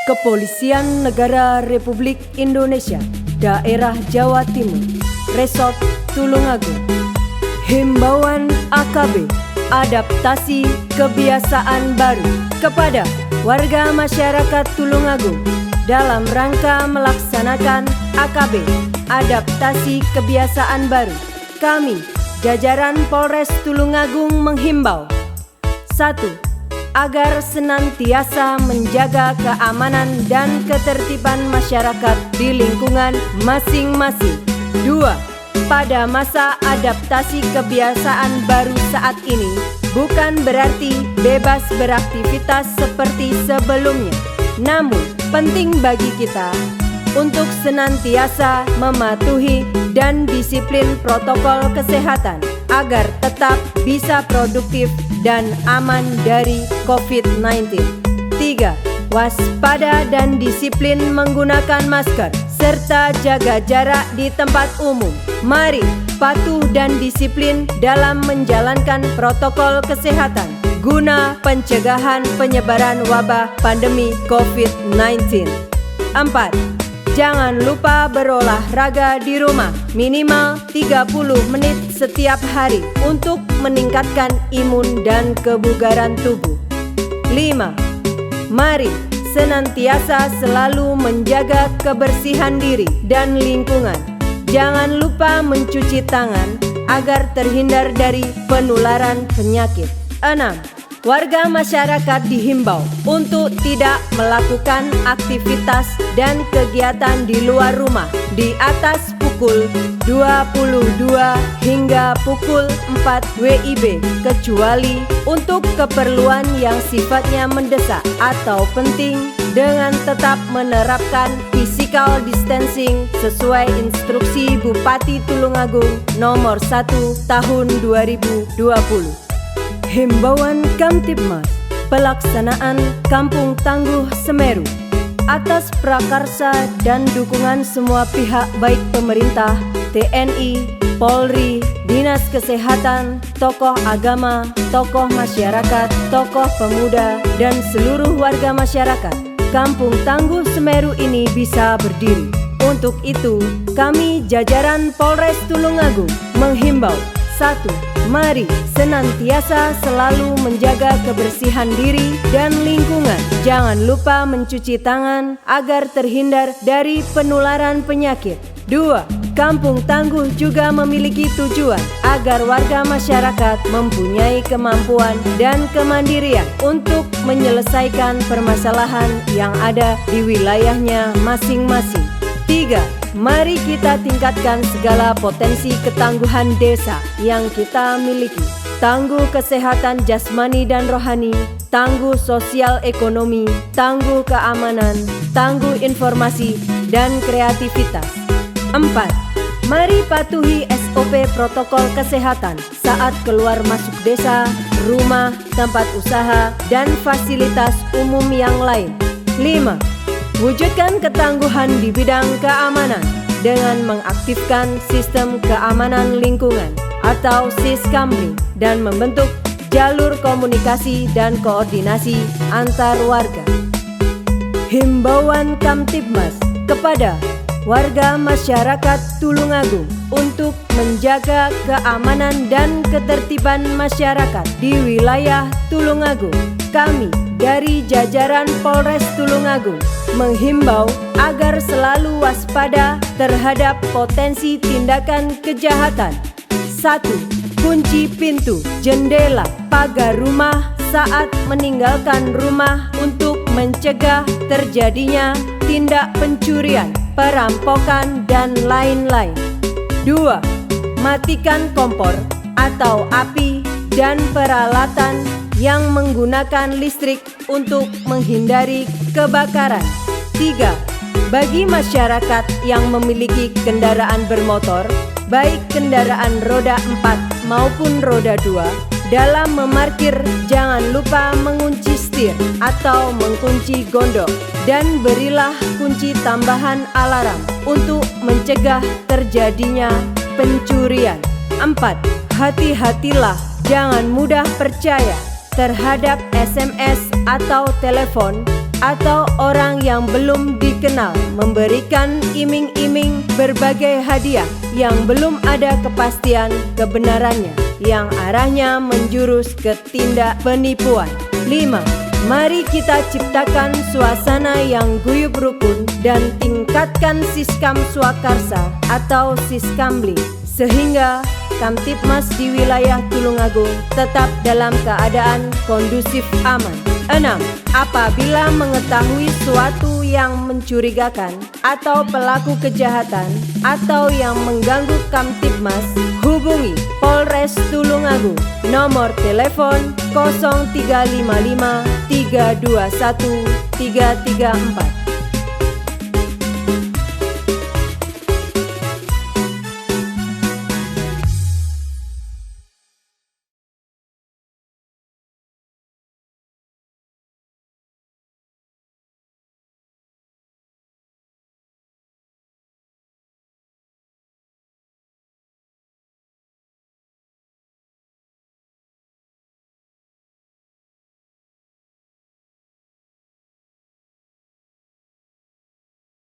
Kepolisian Negara Republik Indonesia, Daerah Jawa Timur, Resort Tulungagung. Himbauan AKB, adaptasi kebiasaan baru kepada warga masyarakat Tulungagung dalam rangka melaksanakan AKB, adaptasi kebiasaan baru. Kami, jajaran Polres Tulungagung menghimbau: 1. Agar senantiasa menjaga keamanan dan ketertiban masyarakat di lingkungan masing-masing. 2. Pada masa adaptasi kebiasaan baru saat ini, bukan berarti bebas beraktivitas seperti sebelumnya. Namun, penting bagi kita untuk senantiasa mematuhi dan disiplin protokol kesehatan agar tetap bisa produktif dan aman dari COVID-19. 3. Waspada dan disiplin menggunakan masker serta jaga jarak di tempat umum. Mari patuh dan disiplin dalam menjalankan protokol kesehatan guna pencegahan penyebaran wabah pandemi COVID-19. 4. Jangan lupa berolahraga di rumah minimal 30 menit setiap hari untuk meningkatkan imun dan kebugaran tubuh. 5. Mari senantiasa selalu menjaga kebersihan diri dan lingkungan. Jangan lupa mencuci tangan agar terhindar dari penularan penyakit. 6. Warga masyarakat dihimbau untuk tidak melakukan aktivitas dan kegiatan di luar rumah di atas pukul 22 hingga pukul 4 WIB kecuali untuk keperluan yang sifatnya mendesak atau penting dengan tetap menerapkan physical distancing sesuai instruksi Bupati Tulungagung nomor 1 tahun 2020. Himbauan Kamtibmas, pelaksanaan Kampung Tangguh Semeru. Atas prakarsa dan dukungan semua pihak baik pemerintah, TNI, Polri, Dinas Kesehatan, tokoh agama, tokoh masyarakat, tokoh pemuda, dan seluruh warga masyarakat, Kampung Tangguh Semeru ini bisa berdiri. Untuk itu, kami jajaran Polres Tulungagung menghimbau: 1. Mari senantiasa selalu menjaga kebersihan diri dan lingkungan. Jangan lupa mencuci tangan agar terhindar dari penularan penyakit. 2. Kampung Tangguh juga memiliki tujuan agar warga masyarakat mempunyai kemampuan dan kemandirian untuk menyelesaikan permasalahan yang ada di wilayahnya masing-masing. 3. Mari kita tingkatkan segala potensi ketangguhan desa yang kita miliki. Tangguh kesehatan jasmani dan rohani, tangguh sosial ekonomi, tangguh keamanan, tangguh informasi, dan kreativitas. 4. Mari patuhi SOP protokol kesehatan saat keluar masuk desa, rumah, tempat usaha, dan fasilitas umum yang lain. 5. Wujudkan ketangguhan di bidang keamanan dengan mengaktifkan sistem keamanan lingkungan atau Siskamling dan membentuk jalur komunikasi dan koordinasi antar warga. Himbauan Kamtibmas kepada warga masyarakat Tulungagung untuk menjaga keamanan dan ketertiban masyarakat di wilayah Tulungagung. Kami dari jajaran Polres Tulungagung menghimbau agar selalu waspada terhadap potensi tindakan kejahatan. 1. Kunci pintu, jendela, pagar rumah saat meninggalkan rumah untuk mencegah terjadinya tindak pencurian, perampokan, dan lain-lain. 2. Matikan kompor atau api dan peralatan yang menggunakan listrik untuk menghindari kebakaran. 3. Bagi masyarakat yang memiliki kendaraan bermotor, baik kendaraan roda 4 maupun roda 2, dalam memarkir jangan lupa mengunci setir atau mengunci gondok dan berilah kunci tambahan alarm untuk mencegah terjadinya pencurian. 4. Hati-hatilah, jangan mudah percaya terhadap SMS atau telepon atau orang yang belum dikenal memberikan iming-iming berbagai hadiah yang belum ada kepastian kebenarannya, yang arahnya menjurus ke tindak penipuan. 5. Mari kita ciptakan suasana yang guyup rukun dan tingkatkan Siskam Swakarsa atau Siskamli, sehingga Kamtibmas di wilayah Tulungagung tetap dalam keadaan kondusif aman. 6. Apabila mengetahui suatu yang mencurigakan atau pelaku kejahatan atau yang mengganggu Kamtibmas, hubungi Polres Tulungagung, nomor telepon 0355 321 334.